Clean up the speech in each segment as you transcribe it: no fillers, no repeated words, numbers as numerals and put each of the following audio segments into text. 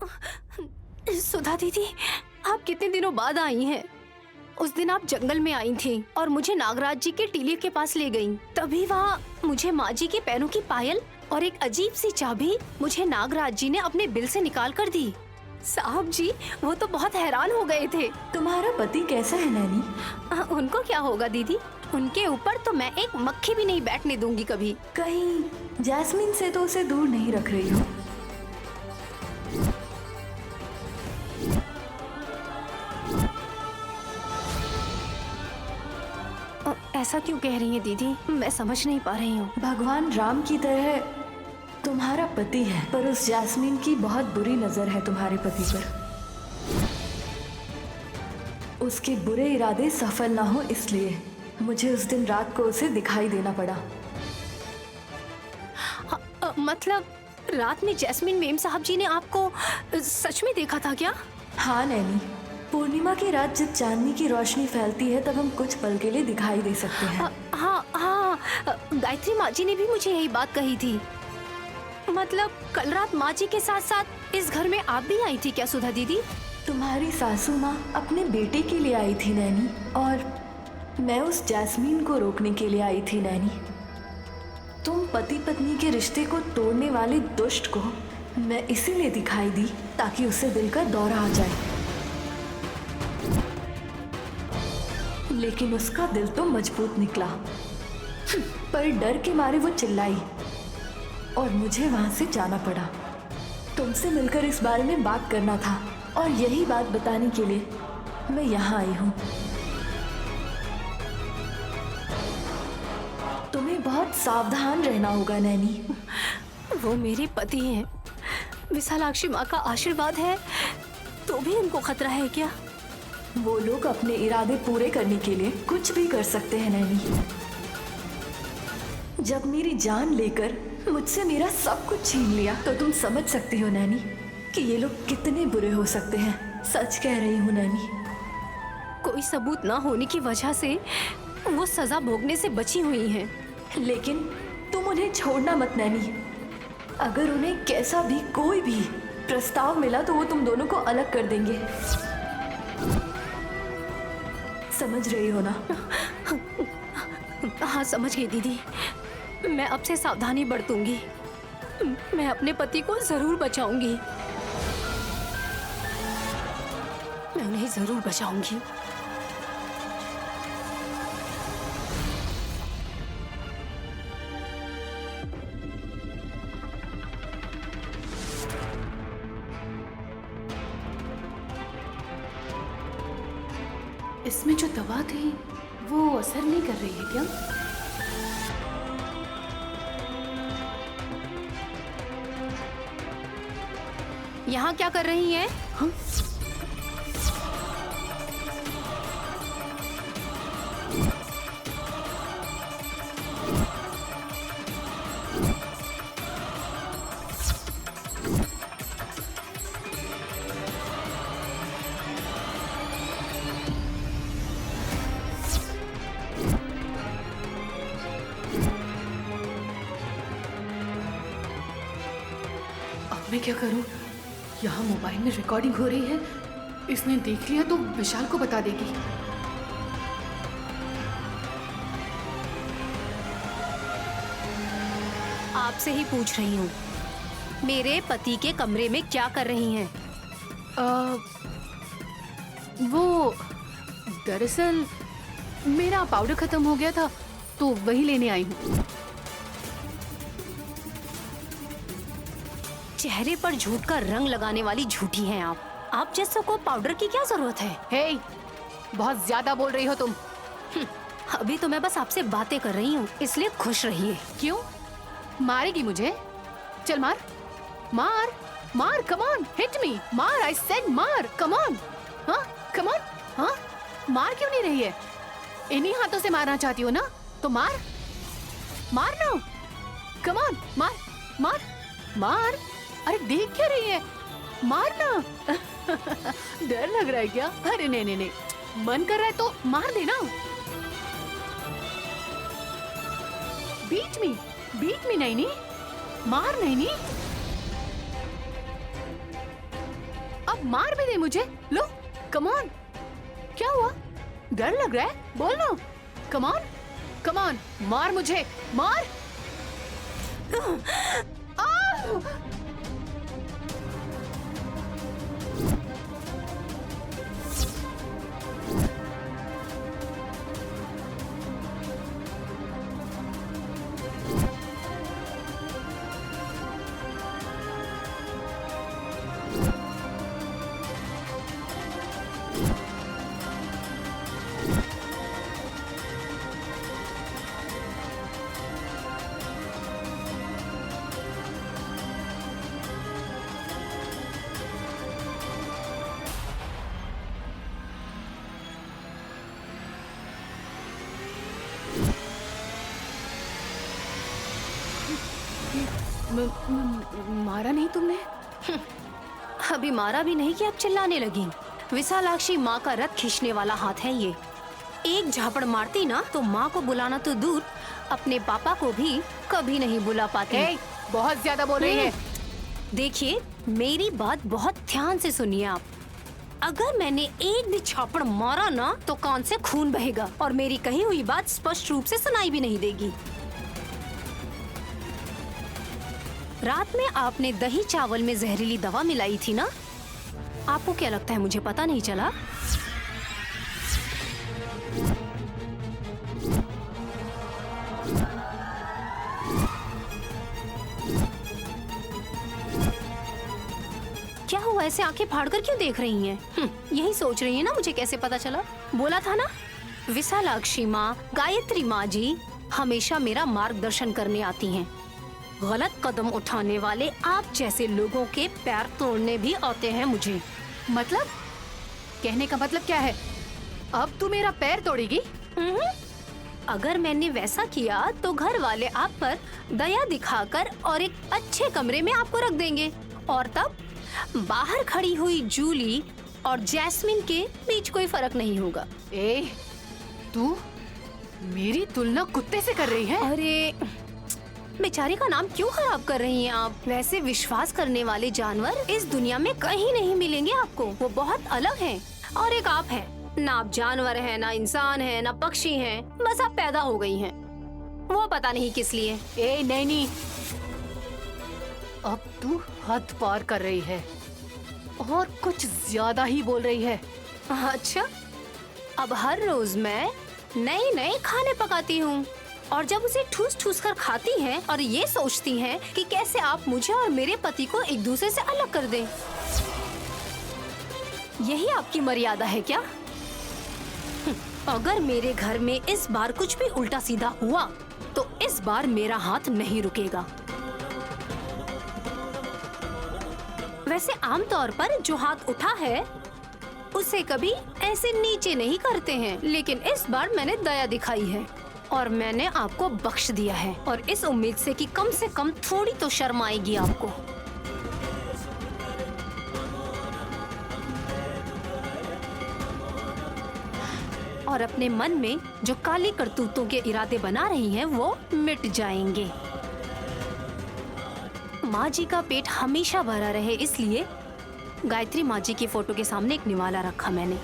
सुधा दीदी, आप कितने दिनों बाद आई हैं? उस दिन आप जंगल में आई थी और मुझे नागराज जी के टीले के पास ले गईं। तभी वहाँ मुझे माँ जी के पैरों की पायल और एक अजीब सी चाबी मुझे नागराज जी ने अपने बिल से निकाल कर दी। साहब जी वो तो बहुत हैरान हो गए थे। तुम्हारा पति कैसा है नैनी? उनको क्या होगा दीदी, उनके ऊपर तो मैं एक मक्खी भी नहीं बैठने दूंगी कभी। कहीं जैस्मिन से तो उसे दूर नहीं रख रही हो? ऐसा क्यों कह रही हैं दीदी, मैं समझ नहीं पा रही हूँ। भगवान राम की तरह तुम्हारा पति है, पर उस जैस्मिन की बहुत बुरी नजर है तुम्हारे पति पर। उसके बुरे इरादे सफल ना हो इसलिए मुझे उस दिन रात को उसे दिखाई देना पड़ा। मतलब रात में जैस्मिन मेम साहब जी ने आपको सच में देखा था क्या? हाँ नैनी, पूर्णिमा की रात जब चांदनी की रोशनी फैलती है तब हम कुछ पल के लिए दिखाई दे सकते हैं। हाँ हाँ, गायत्री माँ जी ने भी मुझे यही बात कही थी। मतलब कल रात माँ जी के साथ साथ इस घर में आप भी आई थी क्या सुधा दीदी? तुम्हारी सासू माँ अपने बेटे के लिए आई थी नैनी, और मैं उस जैस्मीन को रोकने के लिए आई थी नैनी। तुम पति पत्नी के रिश्ते को तोड़ने वाले दुष्ट को मैं इसीलिए दिखाई दी ताकि उसे दिल का दौरा आ जाए, लेकिन उसका दिल तो मजबूत निकला। पर डर के मारे वो चिल्लाई और मुझे वहां से जाना पड़ा। तुमसे मिलकर इस बारे में बात करना था और यही बात बताने के लिए मैं यहाँ आई हूँ। तुम्हें बहुत सावधान रहना होगा नैनी। वो मेरे पति हैं, विशालाक्षी माँ का आशीर्वाद है तो भी उनको खतरा है क्या? वो लोग अपने इरादे पूरे करने के लिए कुछ भी कर सकते हैं नैनी। जब मेरी जान लेकर मुझसे मेरा सब कुछ छीन लिया तो तुम समझ सकती हो नैनी कि ये लोग कितने बुरे हो सकते हैं। सच कह रही हूँ नैनी। कोई सबूत ना होने की वजह से वो सजा भोगने से बची हुई हैं। लेकिन तुम उन्हें छोड़ना मत नैनी। अगर उन्हें कैसा भी कोई भी प्रस्ताव मिला तो वो तुम दोनों को अलग कर देंगे। समझ रही हो ना? हाँ समझ गई दीदी, मैं अब से सावधानी बरतूंगी। मैं अपने पति को जरूर बचाऊंगी, मैं उन्हें जरूर बचाऊंगी। इसमें जो दवा थी वो असर नहीं कर रही है क्या? यहाँ क्या कर रही हैं? हाँ? मैं क्या करूं? यहाँ मोबाइल में रिकॉर्डिंग हो रही है, इसने देख लिया तो विशाल को बता देगी। आपसे ही पूछ रही हूँ, मेरे पति के कमरे में क्या कर रही हैं? वो दरअसल मेरा पाउडर खत्म हो गया था तो वही लेने आई हूँ। चेहरे पर झूठ का रंग लगाने वाली झूठी हैं आप। आप जैसों को पाउडर की क्या जरूरत है? हे, बहुत ज्यादा बोल रही हो तुम। अभी तो मैं बस आपसे बातें कर रही हूँ, इसलिए खुश रहिए। क्यों मारेगी मुझे? चल मार मार मार, कम ऑन, हिट मी, मार, आई सेड मार, कम ऑन। हाँ कम ऑन, हाँ मार क्यों नहीं रही है? इन्हीं हाथों से मारना चाहती हो ना, तो मार मार ना, कम ऑन, मार मार मार। अरे देख क्या रही है, मारना। डर लग रहा है क्या? अरे नहीं नहीं नहीं, मन कर रहा है तो मार देना। बीट में नहीं, नहीं मार, नहीं नहीं। अब मार भी दे मुझे। लो, कम ऑन। क्या हुआ? डर लग रहा है? बोल ना। कम ऑन, कम ऑन, मार मुझे, मार। आह! मारा नहीं तुमने? अभी मारा भी नहीं कि अब चिल्लाने लगी। विशालाक्षी माँ का रथ खींचने वाला हाथ है ये। एक झापड़ मारती ना तो माँ को बुलाना तो दूर, अपने पापा को भी कभी नहीं बुला पाती। ए, बहुत ज्यादा बोल रही है। देखिए, मेरी बात बहुत ध्यान से सुनिए आप। अगर मैंने एक भी झापड़ मारा ना तो कान से खून बहेगा और मेरी कही हुई बात स्पष्ट रूप से सुनाई भी नहीं देगी। रात में आपने दही चावल में जहरीली दवा मिलाई थी ना? आपको क्या लगता है मुझे पता नहीं चला? क्या हुआ, ऐसे आंखें फाड़कर क्यों देख रही हैं? यही सोच रही है ना मुझे कैसे पता चला? बोला था ना, विशालाक्षी माँ, गायत्री माँ जी हमेशा मेरा मार्गदर्शन करने आती हैं। गलत कदम उठाने वाले आप जैसे लोगों के पैर तोड़ने भी आते हैं मुझे। मतलब? कहने का मतलब क्या है? अब तू मेरा पैर तोड़ेगी? अगर मैंने वैसा किया तो घर वाले आप पर दया दिखाकर और एक अच्छे कमरे में आपको रख देंगे और तब बाहर खड़ी हुई जूली और जैस्मिन के बीच कोई फर्क नहीं होगा। ए, तू मेरी तुलना कुत्ते से कर रही है? अरे, बेचारी का नाम क्यों खराब कर रही हैं आप? वैसे विश्वास करने वाले जानवर इस दुनिया में कहीं नहीं मिलेंगे आपको। वो बहुत अलग हैं। और एक आप हैं। ना आप जानवर हैं, ना इंसान हैं, ना पक्षी हैं। बस आप पैदा हो गई हैं। वो पता नहीं किस लिए। ए नैनी, अब तू हद पार कर रही है और कुछ ज्यादा ही बोल रही है। अच्छा, अब हर रोज मैं नए नए खाने पकाती हूँ और जब उसे ठूस ठूस कर खाती हैं और ये सोचती हैं कि कैसे आप मुझे और मेरे पति को एक दूसरे से अलग कर दें। यही आपकी मर्यादा है क्या? अगर मेरे घर में इस बार कुछ भी उल्टा सीधा हुआ तो इस बार मेरा हाथ नहीं रुकेगा। वैसे आमतौर पर जो हाथ उठा है उसे कभी ऐसे नीचे नहीं करते हैं, लेकिन इस बार मैंने दया दिखाई है और मैंने आपको बख्श दिया है और इस उम्मीद से कम थोड़ी तो शर्म आएगी आपको। और अपने मन में जो काली करतूतों के इरादे बना रही हैं वो मिट जाएंगे। माँ जी का पेट हमेशा भरा रहे इसलिए गायत्री माँ जी की फोटो के सामने एक निवाला रखा मैंने।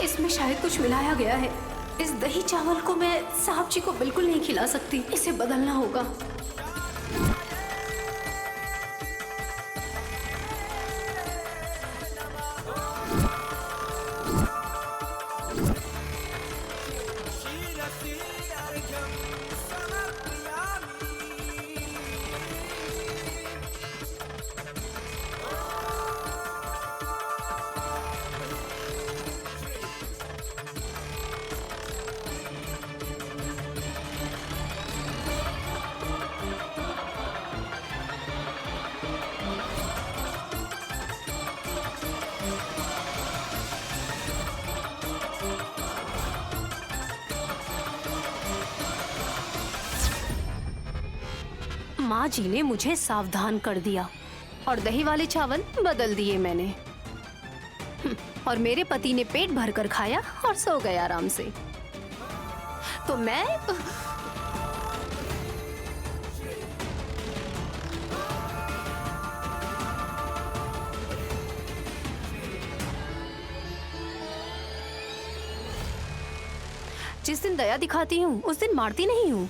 इसमें शायद कुछ मिलाया गया है। इस दही चावल को मैं साहब जी को बिल्कुल नहीं खिला सकती। इसे बदलना होगा। माँ जी ने मुझे सावधान कर दिया और दही वाले चावल बदल दिए मैंने। और मेरे पति ने पेट भरकर खाया और सो गए आराम से। तो मैं जिस दिन दया दिखाती हूँ उस दिन मारती नहीं हूँ।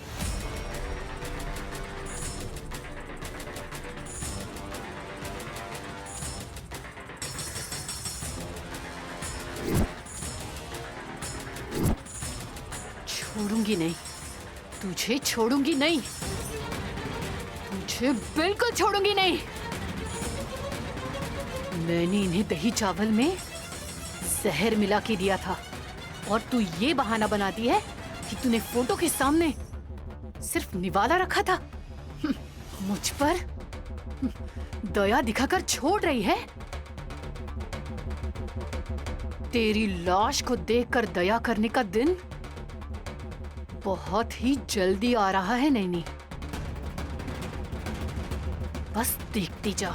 छोड़ूंगी नहीं, तुझे छोड़ूंगी नहीं, तुझे बिल्कुल छोड़ूंगी नहीं। मैंने इन्हें दही चावल में जहर मिला के दिया था और तू ये बहाना बनाती है कि तूने फोटो के सामने सिर्फ निवाला रखा था। मुझ पर दया दिखाकर छोड़ रही है। तेरी लाश को देखकर दया करने का दिन बहुत ही जल्दी आ रहा है नैनी, बस देखती जा।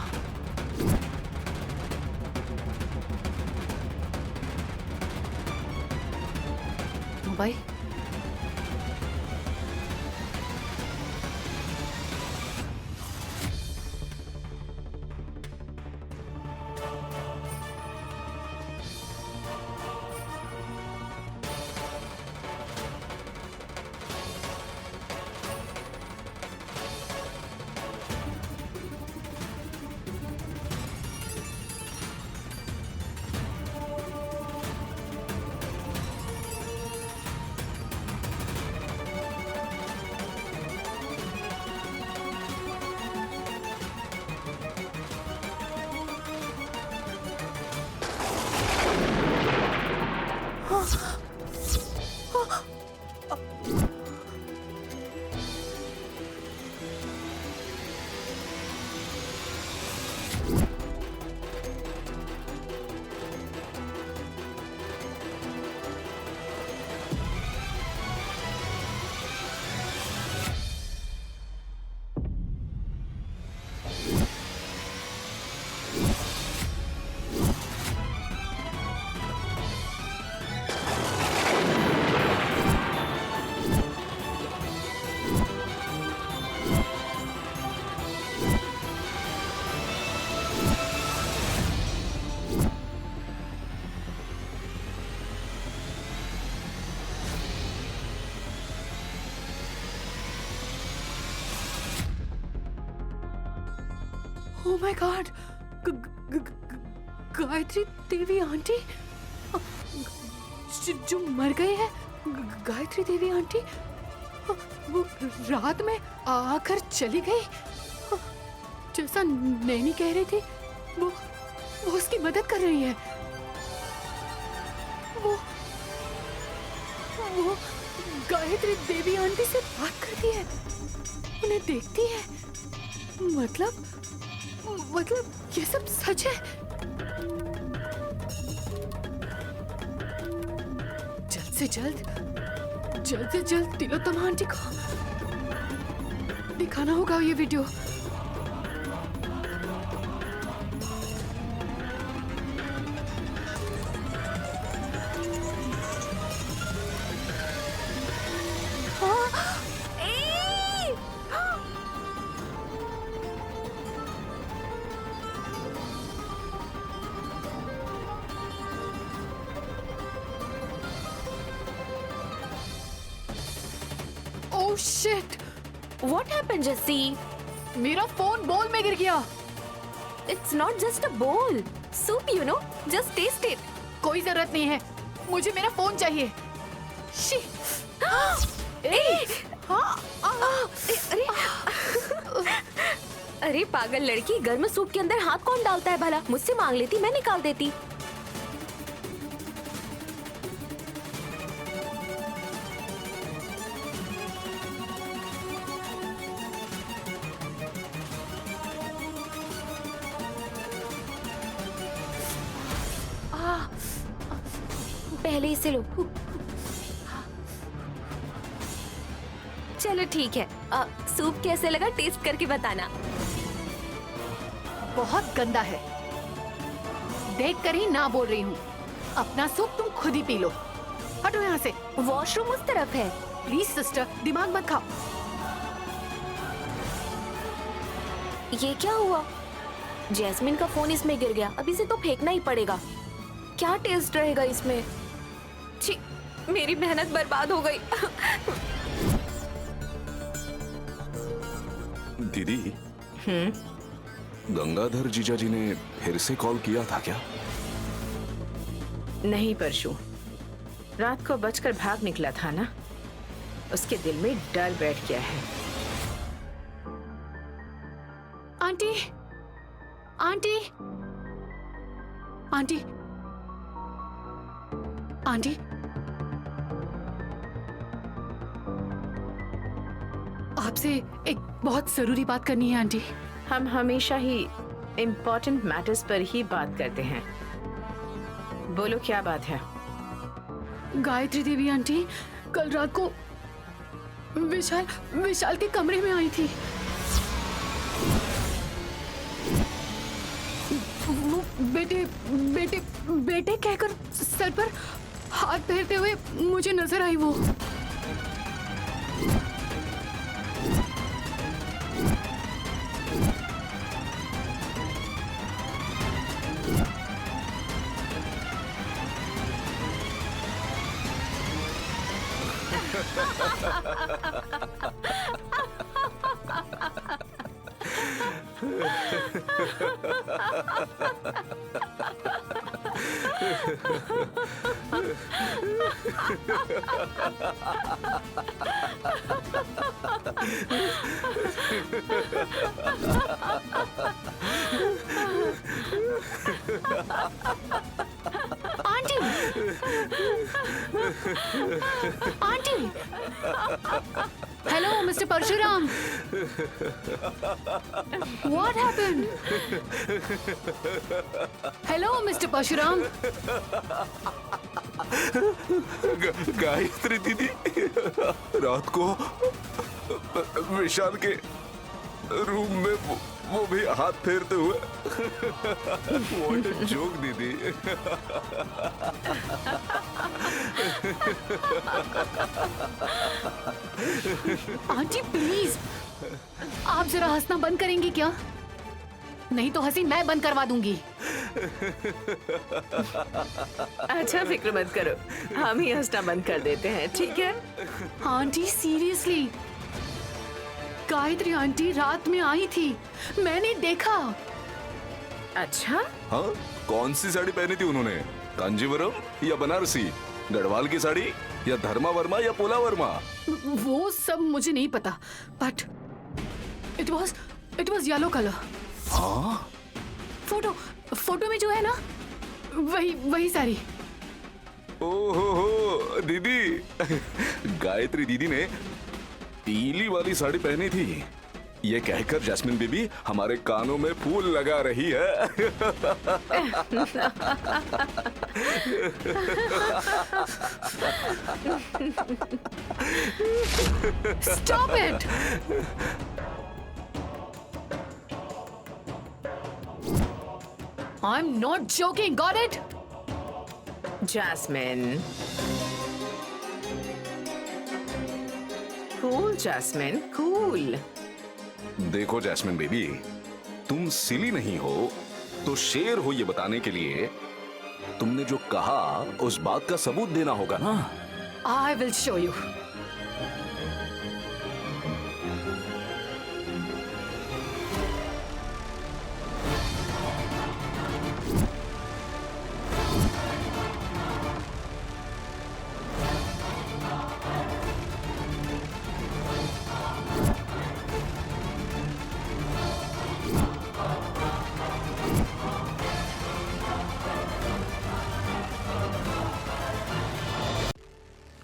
भाई oh my God, Gayatri Devi aunty जो मर गई है। गायत्री देवी आंटी वो रात में आकर चली गई, जैसा नैनी कह रही थी। वो उसकी मदद कर रही है। वो गायत्री देवी आंटी से बात करती है, उन्हें देखती है। मतलब ये सब सच है। जल्द से जल्द तिलोत्तमा आंटी को दिखाना होगा ये video. Oh shit! What happened, Jesse? मेरा फोन बोल में गिर गया। It's not just a bowl. Soup, you know. Just taste it. कोई जरूरत नहीं है, मुझे मेरा फोन चाहिए। शी! अरे पागल लड़की, गर्म सूप के अंदर हाथ कौन डालता है भला? मुझसे मांग लेती, मैं निकाल देती। पहले इसे लो। चलो ठीक है, सूप कैसे लगा टेस्ट करके बताना। बहुत गंदा है, देख कर ही ना बोल रही हूँ। अपना सूप तुम खुद ही पी लो। हटो यहाँ से। वॉशरूम उस तरफ है। प्लीज सिस्टर, दिमाग मत खाओ। ये क्या हुआ? जैस्मिन का फोन इसमें गिर गया। अब इसे तो फेंकना ही पड़ेगा। क्या टेस्ट रहेगा इसमें? छी, मेरी मेहनत बर्बाद हो गई। दीदी, गंगाधर जीजा जी ने फिर से कॉल किया था क्या? नहीं परशु, रात को बचकर भाग निकला था ना, उसके दिल में डर बैठ गया है। आंटी, आंटी, आंटी, आंटी, आपसे एक बहुत जरूरी बात करनी है आंटी। हम हमेशा ही इम्पोर्टेंट मैटर्स पर ही बात करते हैं। बोलो क्या बात है? गायत्री देवी आंटी कल रात को विशाल के कमरे में आई थी। वो बेटे कहकर सर पर हाथ फेरते हुए मुझे नजर आई। वो aunty, aunty, hello mister Parshuram, what happened? Hello mister Parshuram. Gayatri दीदी, रात को विशाल के रूम में वो भी हाथ फेरते हुए। What a joke दीदी। आंटी प्लीज, आप जरा हंसना बंद करेंगी क्या? नहीं तो हंसी मैं बंद करवा दूंगी। अच्छा फिक्र मत करो, हम ही हंसना बंद कर देते हैं, ठीक है? आंटी सीरियसली, गायत्री आंटी रात में आई थी, मैंने देखा। अच्छा, हाँ, कौन सी साड़ी पहनी थी उन्होंने? कांजीवरम या बनारसी? गढ़वाल की साड़ी या धर्मा वर्मा या पोला वर्मा? वो सब मुझे नहीं पता, but it was yellow colour. हाँ, फोटो में जो है ना, वही साड़ी। ओहो दीदी, गायत्री दीदी ने पीली वाली साड़ी पहनी थी। ये कहकर जैस्मिन बेबी हमारे कानों में फूल लगा रही है। Stop it! I'm not joking, got it? Jasmine, cool Jasmine, cool. देखो जैस्मिन बेबी, तुम सिली नहीं हो तो शेर हो ये बताने के लिए तुमने जो कहा उस बात का सबूत देना होगा ना। I will show you.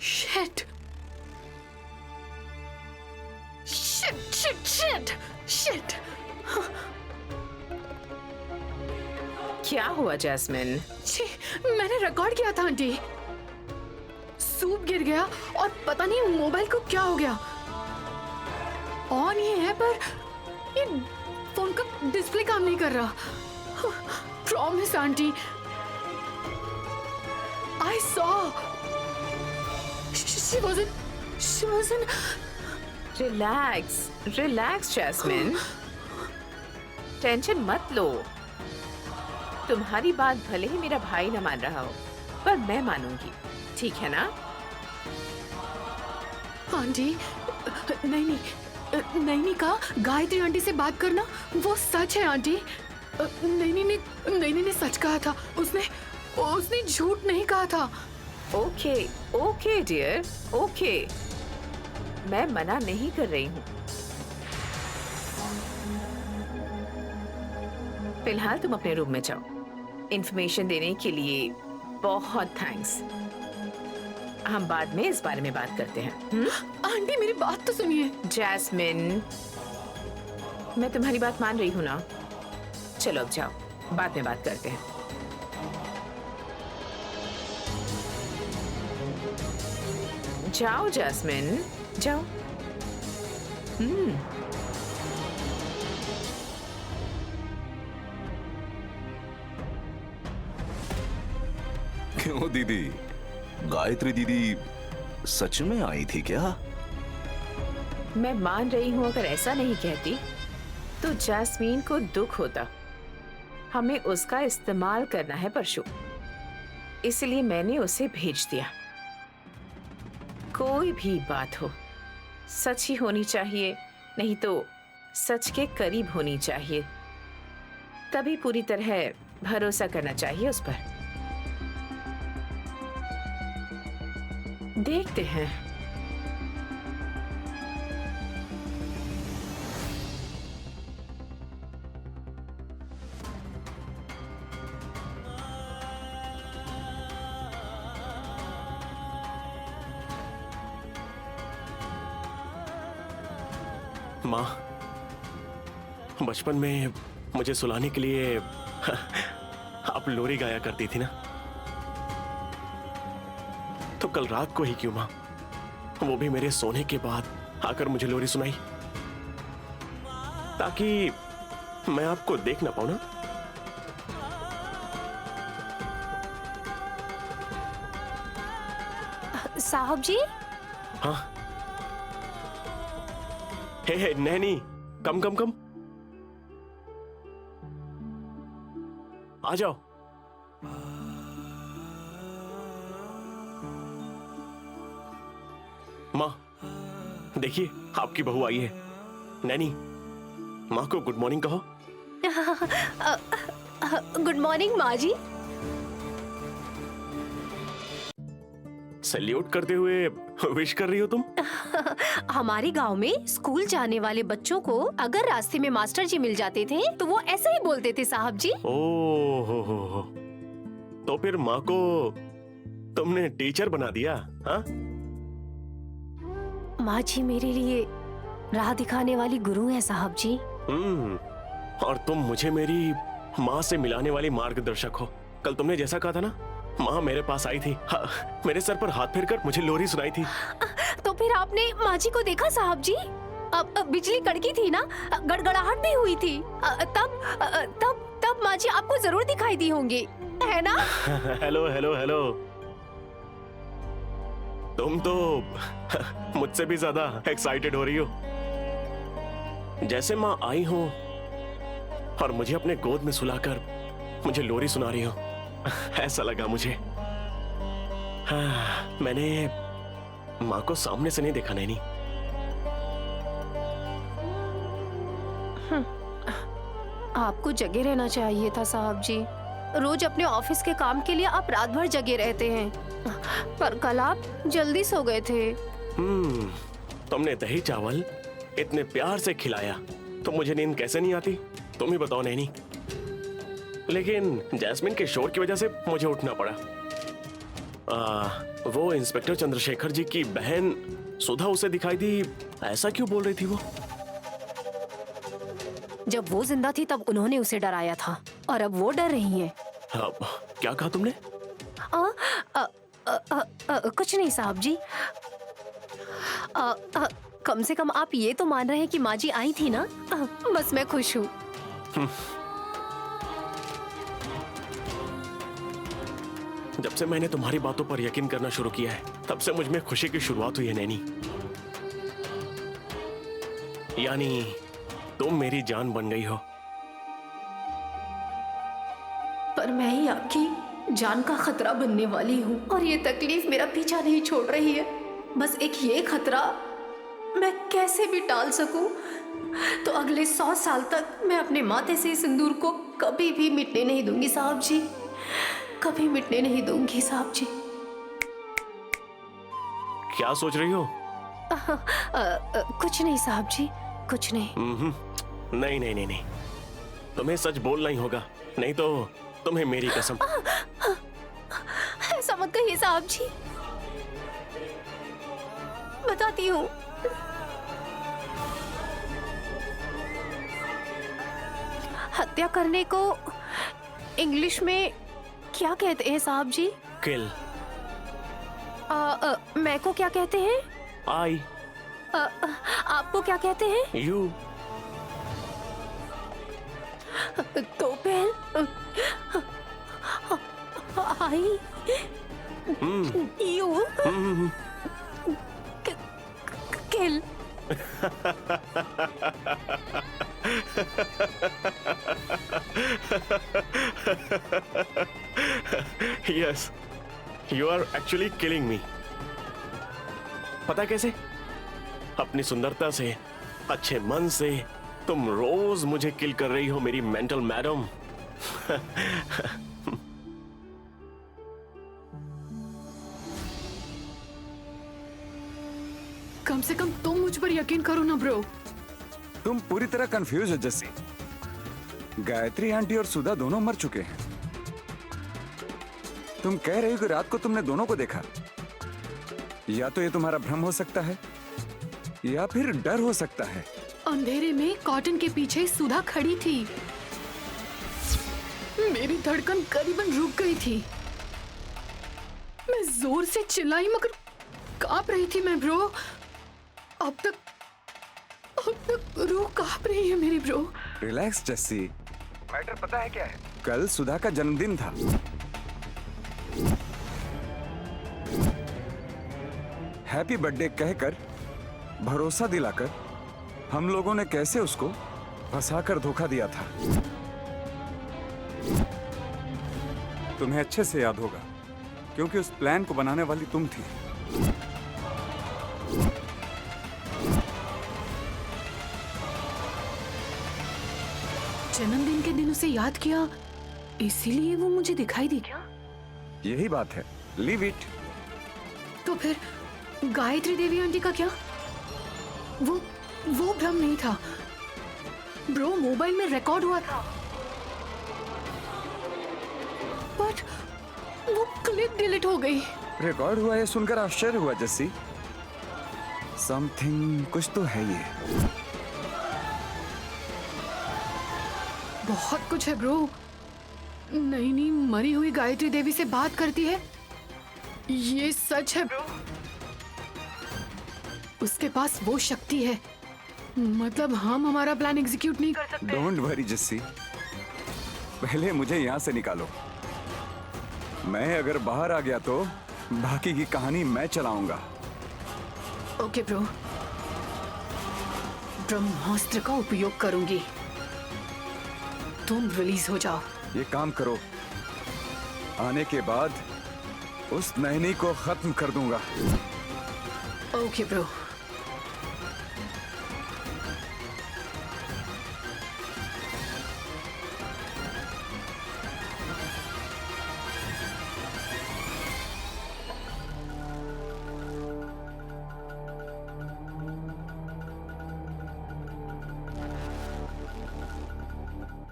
Shit! Shit! क्या हुआ जैस्मिन? छी, मैंने रिकॉर्ड किया था आंटी। सूप गिर गया और पता नहीं मोबाइल को क्या हो गया। ऑन ही है पर ये फोन का डिस्प्ले काम नहीं कर रहा। Promise aunty, I saw she wasn't relax Jasmine, tension मत लो। तुम्हारी बात भले ही मेरा भाई न मान रहा हो, पर मैं मानूंगी, ठीक है ना? आंटी नहीं कहा गायत्री आंटी से बात करना वो सच है आंटी। नहीं ने सच कहा था, उसने झूठ नहीं कहा था। ओके डियर, ओके, मैं मना नहीं कर रही हूँ। फिलहाल तुम अपने रूम में जाओ। इंफॉर्मेशन देने के लिए बहुत थैंक्स। हम बाद में इस बारे में बात करते हैं। आंटी मेरी बात तो सुनिए। जैस्मिन, मैं तुम्हारी बात मान रही हूँ ना? चलो अब जाओ, बाद में बात करते हैं। जाओ जैस्मिन, जाओ। क्यों दीदी, गायत्री दीदी सच में आई थी क्या? मैं मान रही हूँ, अगर ऐसा नहीं कहती तो जैस्मीन को दुख होता। हमें उसका इस्तेमाल करना है परशु, इसलिए मैंने उसे भेज दिया। कोई भी बात हो, सच ही होनी चाहिए, नहीं तो सच के करीब होनी चाहिए, तभी पूरी तरह भरोसा करना चाहिए उस पर। देखते हैं। माँ, बचपन में मुझे सुलाने के लिए आप लोरी गाया करती थी ना, तो कल रात को ही क्यों माँ, वो भी मेरे सोने के बाद आकर मुझे लोरी सुनाई, ताकि मैं आपको देख ना पाऊं ना। साहब जी। हाँ, हे नैनी, कम आ जाओ। माँ देखिए, आपकी बहू आई है। नैनी, माँ को गुड मॉर्निंग कहो। गुड मॉर्निंग माँ जी। सैल्यूट करते हुए विश कर रही हो तुम? हमारे गांव में स्कूल जाने वाले बच्चों को अगर रास्ते में मास्टर जी मिल जाते थे तो वो ऐसे ही बोलते थे साहब जी। ओ हो। तो फिर माँ को तुमने टीचर बना दिया? हाँ, माँ जी मेरे लिए राह दिखाने वाली गुरु है साहब जी। और तुम मुझे मेरी माँ से मिलाने वाली मार्गदर्शक हो। कल तुमने जैसा कहा था ना, माँ मेरे पास आई थी, मेरे सर पर हाथ फेरकर मुझे लोरी सुनाई थी। तो फिर आपने माँ जी को देखा साहब जी? अब बिजली कड़की थी ना, गड़गड़ाहट भी हुई थी, तब माँ जी आपको जरूर दिखाई दी होंगी, है ना? हेलो। तुम तो मुझसे भी ज्यादा एक्साइटेड हो रही हो। जैसे माँ आई हो और मुझे अपने गोद में सुलाकर मुझे लोरी सुना रही हो, ऐसा लगा मुझे। हाँ, मैंने माँ को सामने से नहीं देखा नैनी। आपको जगे रहना चाहिए था साहब जी। रोज अपने ऑफिस के काम के लिए आप रात भर जगे रहते हैं, पर कल आप जल्दी सो गए थे। तुमने दही चावल इतने प्यार से खिलाया तो मुझे नींद कैसे नहीं आती, तुम ही बताओ नैनी। लेकिन जैस्मिन के शोर की वजह से मुझे उठना पड़ा। वो इंस्पेक्टर चंद्रशेखर जी की बहन सुधा उसे दिखाई दी, ऐसा क्यों बोल रही थी वो? जब वो जिंदा थी तब उन्होंने उसे डराया था, और अब वो डर रही हैं। क्या कहा तुमने? कुछ नहीं साहब जी। कम से कम आप ये तो मान रहे हैं कि माँ जी आई थी ना। बस मैं खुश हूँ। जब से मैंने तुम्हारी बातों पर यकीन करना शुरू किया है, तब से मुझ में खुशी की शुरुआत हुई है नैनी। यानी तुम मेरी जान बन गई हो। पर मैं ही आपकी जान का खतरा बनने वाली हूँ और ये तकलीफ मेरा पीछा नहीं छोड़ रही है। बस एक ये खतरा मैं कैसे भी टाल सकूं तो अगले 100 साल तक मैं अपने माथे से इस सिंदूर को कभी भी मिटने नहीं दूंगी साहब जी, कभी मिटने नहीं दूंगी साहब जी। क्या सोच रही हो? कुछ नहीं साहब जी, कुछ नहीं। नहीं नहीं नहीं नहीं, तुम्हें सच बोलना ही होगा, नहीं तो तुम्हें मेरी कसम। ऐसा मत कहिए साहब जी, बताती हूँ। हत्या करने को इंग्लिश में क्या कहते हैं साहब जी? किल। मैं को क्या कहते हैं? आई। आपको क्या कहते हैं? यू। तो फिर I you kill. Yes, you are actually killing me. पता कैसे? अपनी सुंदरता से, अच्छे मन से तुम रोज मुझे किल कर रही हो मेरी मेंटल मैडम। कम से कम तुम मुझ पर यकीन करो ना ब्रो। तुम पूरी तरह कंफ्यूज हो जस्सी। गायत्री आंटी और सुधा दोनों मर चुके हैं। तुम कह रही हो कि रात को तुमने दोनों को देखा। या तो ये तुम्हारा भ्रम हो सकता है या फिर डर हो सकता है। अंधेरे में कॉटन के पीछे सुधा खड़ी थी। मेरी धड़कन करीबन रुक गई थी। मैं जोर से चिल्लाई मगर कांप रही थी मैं ब्रो। अब तक रूह कांप रही है मेरी ब्रो। रिलैक्स जस्सी। मैटर पता है क्या है? कल सुधा का जन्मदिन था। हैप्पी बर्थडे कहकर, भरोसा दिलाकर हम लोगों ने कैसे उसको फंसाकर धोखा दिया था। तुम्हें अच्छे से याद होगा क्योंकि उस प्लान को बनाने वाली तुम थी। जन्मदिन के दिन उसे याद किया, इसीलिए वो मुझे दिखाई दी क्या? यही बात है। Leave it. तो फिर गायत्री देवी आंटी का क्या? वो भ्रम नहीं था ब्रो, मोबाइल में रिकॉर्ड हुआ था। बट वो क्लिप डिलीट हो गई। रिकॉर्ड हुआ है सुनकर आश्चर्य हुआ जस्सी। समथिंग, कुछ तो है ये। बहुत कुछ है ब्रो। नहीं, मरी हुई गायत्री देवी से बात करती है, ये सच है ब्रो। उसके पास वो शक्ति है, मतलब हम हमारा प्लान एग्जीक्यूट नहीं कर सकते। डोंट वरी जस्सी, पहले मुझे यहाँ से निकालो। मैं अगर बाहर आ गया तो बाकी की कहानी मैं चलाऊंगा। ओके ब्रो, ब्रह्मास्त्र का उपयोग करूंगी। तुम रिलीज हो जाओ। ये काम करो, आने के बाद उस नैनी को खत्म कर दूंगा। Okay bro.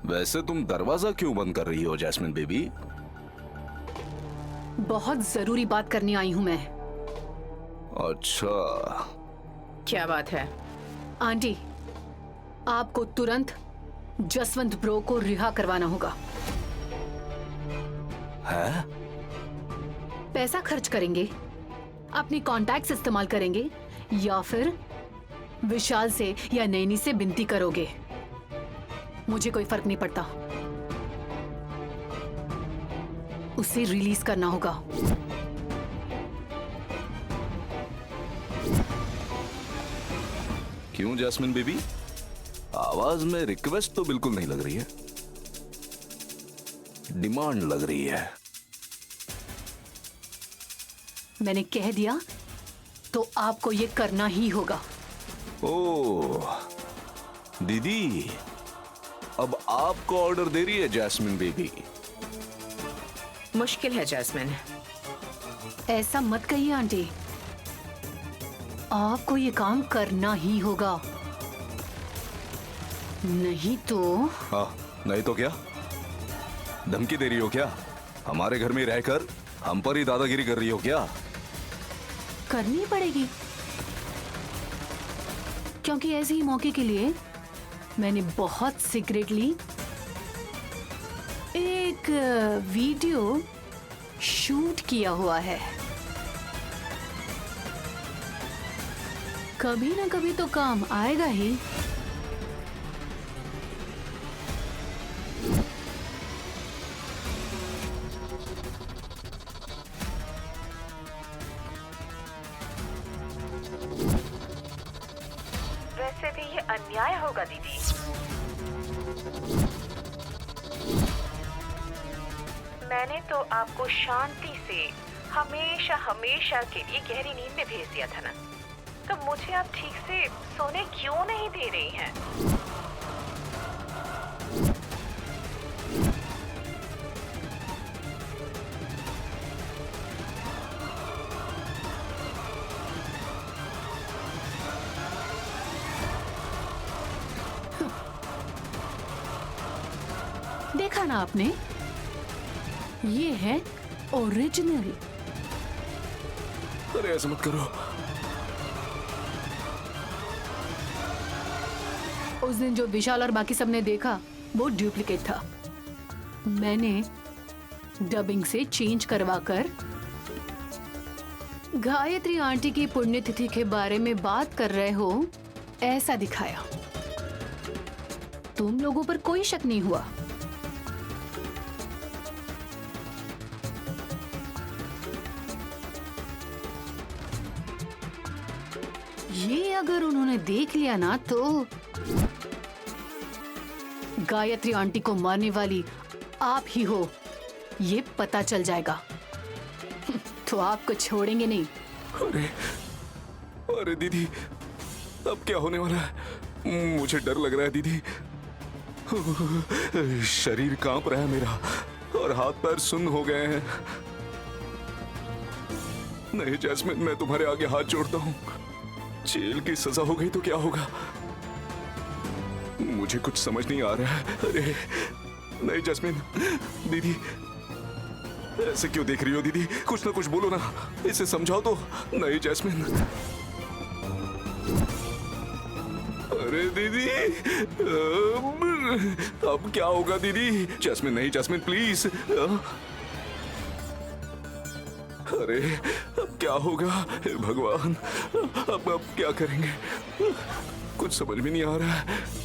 वैसे तुम दरवाजा क्यों बंद कर रही हो जैस्मिन बेबी? बहुत जरूरी बात करने आई हूं मैं। अच्छा, क्या बात है? आंटी, आपको तुरंत जसवंत ब्रो को रिहा करवाना होगा। है? पैसा खर्च करेंगे, अपने कॉन्टैक्ट्स इस्तेमाल करेंगे या फिर विशाल से या नैनी से विनती करोगे, मुझे कोई फर्क नहीं पड़ता। उसे रिलीज करना होगा। क्यों जैस्मिन बेबी, आवाज में रिक्वेस्ट तो बिल्कुल नहीं लग रही है, डिमांड लग रही है। मैंने कह दिया तो आपको ये करना ही होगा। ओह दीदी, अब आपको ऑर्डर दे रही है जैस्मिन बेबी। मुश्किल है जैस्मिन। ऐसा मत कहिए आंटी, आपको ये काम करना ही होगा, नहीं तो। हाँ, नहीं तो क्या? धमकी दे रही हो क्या? हमारे घर में रहकर हम पर ही दादागिरी कर रही हो क्या? करनी पड़ेगी, क्योंकि ऐसे ही मौके के लिए मैंने बहुत सीक्रेटली एक वीडियो शूट किया हुआ है। कभी ना कभी तो काम आएगा ही। वैसे भी ये अन्याय होगा दीदी। मैंने तो आपको शांति से हमेशा हमेशा के लिए गहरी नींद में भेज दिया था ना, तो मुझे आप ठीक से सोने क्यों नहीं दे रही हैं? देखा ना आपने, ये है ओरिजिनल। अरे ऐसा मत करो। उस दिन जो विशाल और बाकी सबने देखा वो डुप्लीकेट था। मैंने डबिंग से चेंज करवाकर गायत्री आंटी की पुण्यतिथि के बारे में बात कर रहे हो ऐसा दिखाया। तुम लोगों पर कोई शक नहीं हुआ। ये अगर उन्होंने देख लिया ना तो गायत्री आंटी को मारने वाली आप ही हो ये पता चल जाएगा, तो आपको छोड़ेंगे नहीं। अरे अरे दीदी, अब क्या होने वाला है? मुझे डर लग रहा है दीदी। शरीर कांप रहा है मेरा और हाथ पैर सुन्न हो गए हैं। नहीं जैस्मिन, मैं तुम्हारे आगे हाथ जोड़ता हूँ। जेल की सजा हो गई तो क्या होगा? मुझे कुछ समझ नहीं आ रहा है। अरे नहीं जैस्मिन, दीदी ऐसे क्यों देख रही हो दीदी? कुछ ना कुछ बोलो ना, इसे समझाओ तो। नहीं जैस्मिन, अरे दीदी अब क्या होगा दीदी? जैस्मिन नहीं, जैस्मिन प्लीज। अरे अब क्या होगा? हे भगवान, अब क्या करेंगे? कुछ समझ में नहीं आ रहा है।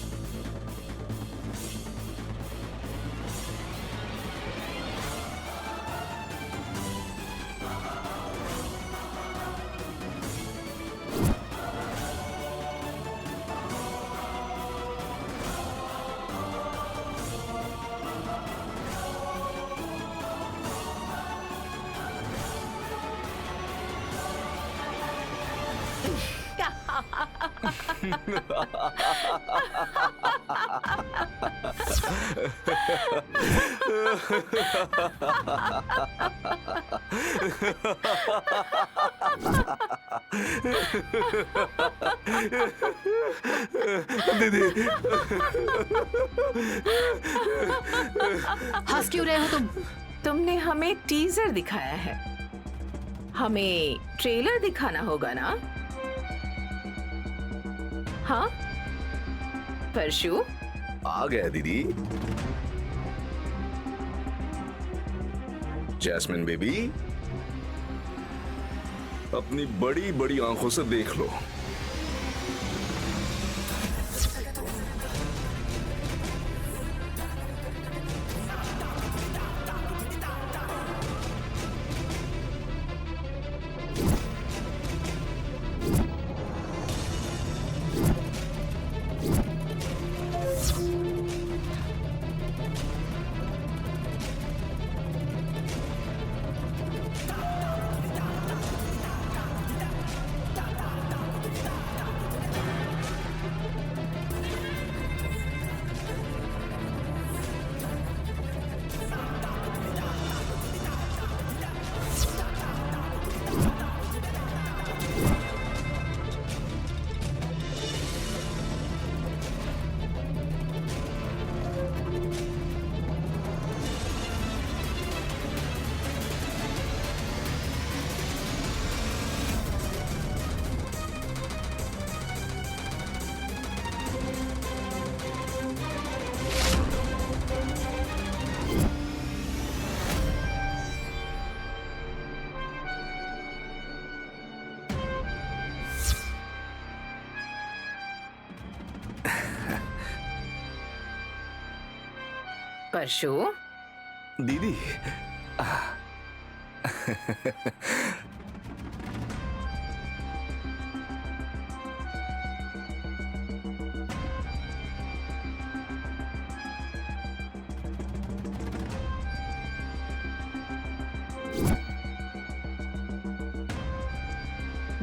दीदी हंस क्यों रहे हो तुम? तुमने हमें टीजर दिखाया है, हमें ट्रेलर दिखाना होगा ना? हाँ परशु, आ गया दीदी। जैस्मिन बेबी, अपनी बड़ी बड़ी आंखों से देख लो। परशु, दीदी।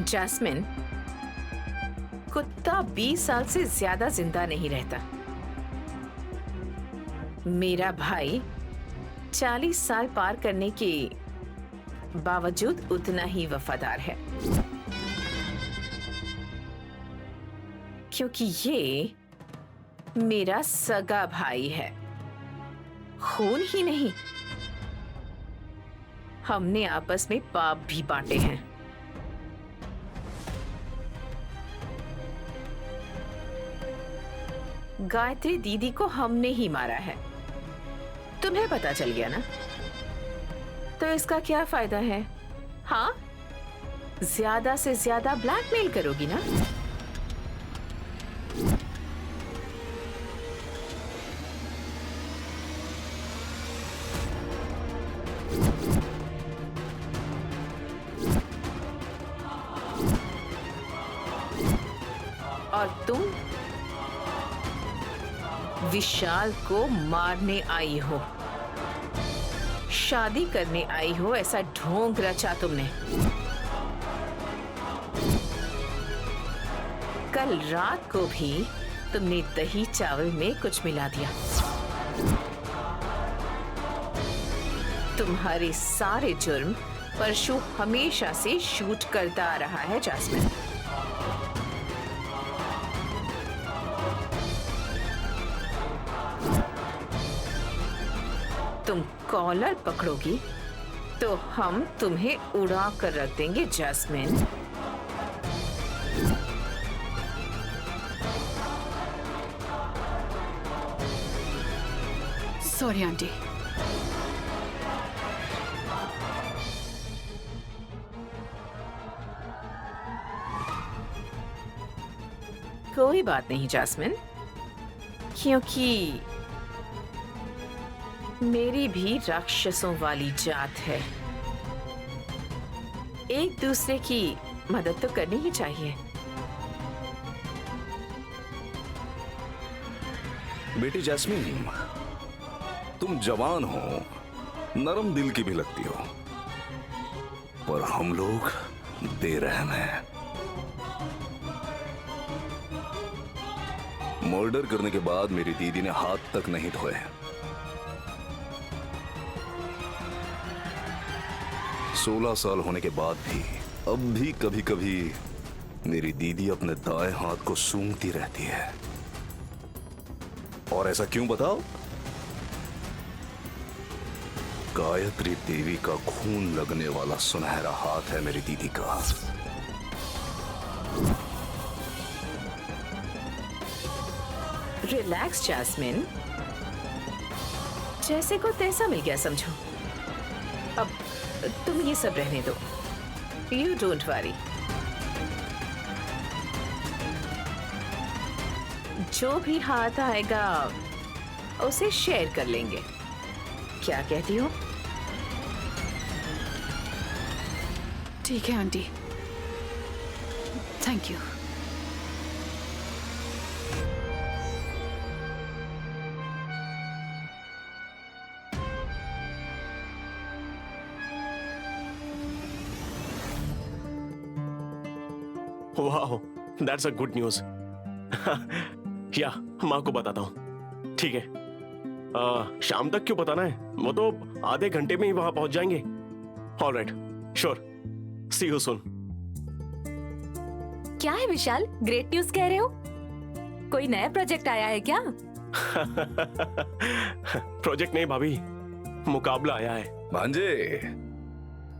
जैस्मिन, कुत्ता 20 साल से ज्यादा जिंदा नहीं रहता। मेरा भाई 40 साल पार करने के बावजूद उतना ही वफादार है, क्योंकि ये मेरा सगा भाई है। खून ही नहीं, हमने आपस में पाप भी बांटे हैं। गायत्री दीदी को हमने ही मारा है। तुम्हें पता चल गया ना? तो इसका क्या फायदा है? हाँ, ज्यादा से ज्यादा ब्लैकमेल करोगी ना? और तुम विशाल को मारने आई हो, शादी करने आई हो, ऐसा ढोंग रचा तुमने। कल रात को भी तुमने दही चावल में कुछ मिला दिया। तुम्हारे सारे जुर्म परशु हमेशा से शूट करता आ रहा है जैस्मिन। तुम कॉलर पकड़ोगी तो हम तुम्हें उड़ा कर रख देंगे जैस्मिन। Sorry aunty. कोई बात नहीं जैस्मिन, क्योंकि मेरी भी राक्षसों वाली जात है। एक दूसरे की मदद तो करनी ही चाहिए। बेटी जैस्मिन, तुम जवान हो, नरम दिल की भी लगती हो, पर हम लोग बेरहम हैं। मर्डर करने के बाद मेरी दीदी ने हाथ तक नहीं धोए। 16 साल होने के बाद भी अब भी कभी कभी मेरी दीदी अपने दाएं हाथ को सूंघती रहती है। और ऐसा क्यों बताओ? गायत्री देवी का खून लगने वाला सुनहरा हाथ है मेरी दीदी का। रिलैक्स जैस्मिन, जैसे को तैसा मिल गया समझो। अब तुम ये सब रहने दो, यू डोंट वरी। जो भी हाथ आएगा उसे शेयर कर लेंगे। क्या कहती हो? ठीक है आंटी, थैंक यू। वाह, दैट्स अ गुड न्यूज। या माँ को बताता हूँ। ठीक है, शाम तक क्यों बताना है? वो तो आधे घंटे में ही वहां पहुंच जाएंगे। Alright, sure, see you soon. क्या है विशाल, ग्रेट न्यूज कह रहे हो? कोई नया प्रोजेक्ट आया है क्या? प्रोजेक्ट नहीं भाभी, मुकाबला आया है। भांजे,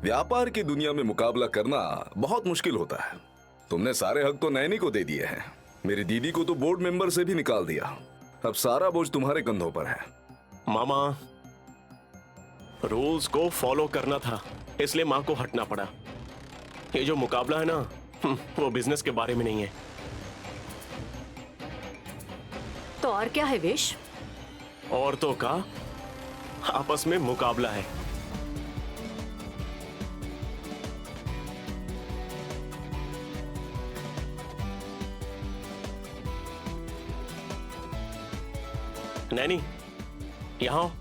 व्यापार की दुनिया में मुकाबला करना बहुत मुश्किल होता है। तुमने सारे हक तो नैनी को दे दिए हैं, मेरी दीदी को तो बोर्ड मेंबर से भी निकाल दिया। अब सारा बोझ तुम्हारे कंधों पर है। मामा, रूल्स को फॉलो करना था, इसलिए माँ को हटना पड़ा। ये जो मुकाबला है ना, वो बिजनेस के बारे में नहीं है। तो और क्या है विश? और तो का आपस में मुकाबला है। नैनी, यहाँ आओ,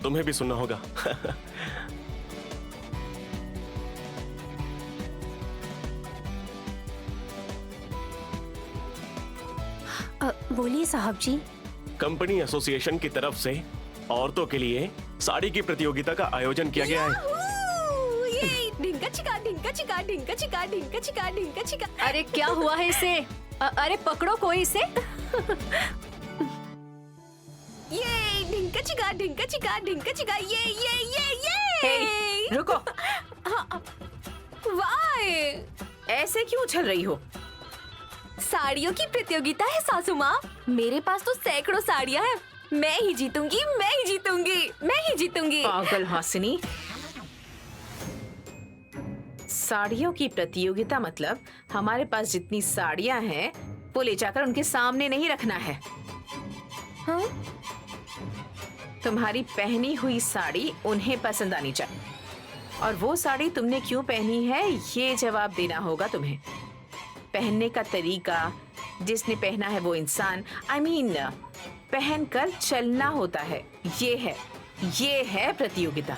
तुम्हें भी सुनना होगा। बोलिए साहब जी। कंपनी एसोसिएशन की तरफ से औरतों के लिए साड़ी की प्रतियोगिता का आयोजन किया गया है। ये ढिंका चिका ढिंका चिका ढिंका चिका ढिंका चिका ढिंका चिका। अरे क्या हुआ है इसे? अरे पकड़ो कोई इसे। ये ढिंका चिका ढिंका चिका ढिंका चिका ये हे, रुको। वाह, ऐसे क्यों उछल रही हो? साड़ियों की प्रतियोगिता है सासू माँ। मेरे पास तो सैकड़ों साड़ियाँ हैं। मैं ही जीतूंगी, मैं ही जीतूंगी, मैं ही जीतूंगी। पागल हासिनी, साड़ियों की प्रतियोगिता मतलब हमारे पास जितनी साड़ियाँ हैं वो ले जाकर उनके सामने नहीं रखना है। हाँ? तुम्हारी पहनी हुई साड़ी उन्हें पसंद आनी चाहिए, और वो साड़ी तुमने क्यों पहनी है ये जवाब देना होगा तुम्हें। पहनने का तरीका, जिसने पहना है वो इंसान, I mean, पहनकर चलना होता है। ये है प्रतियोगिता।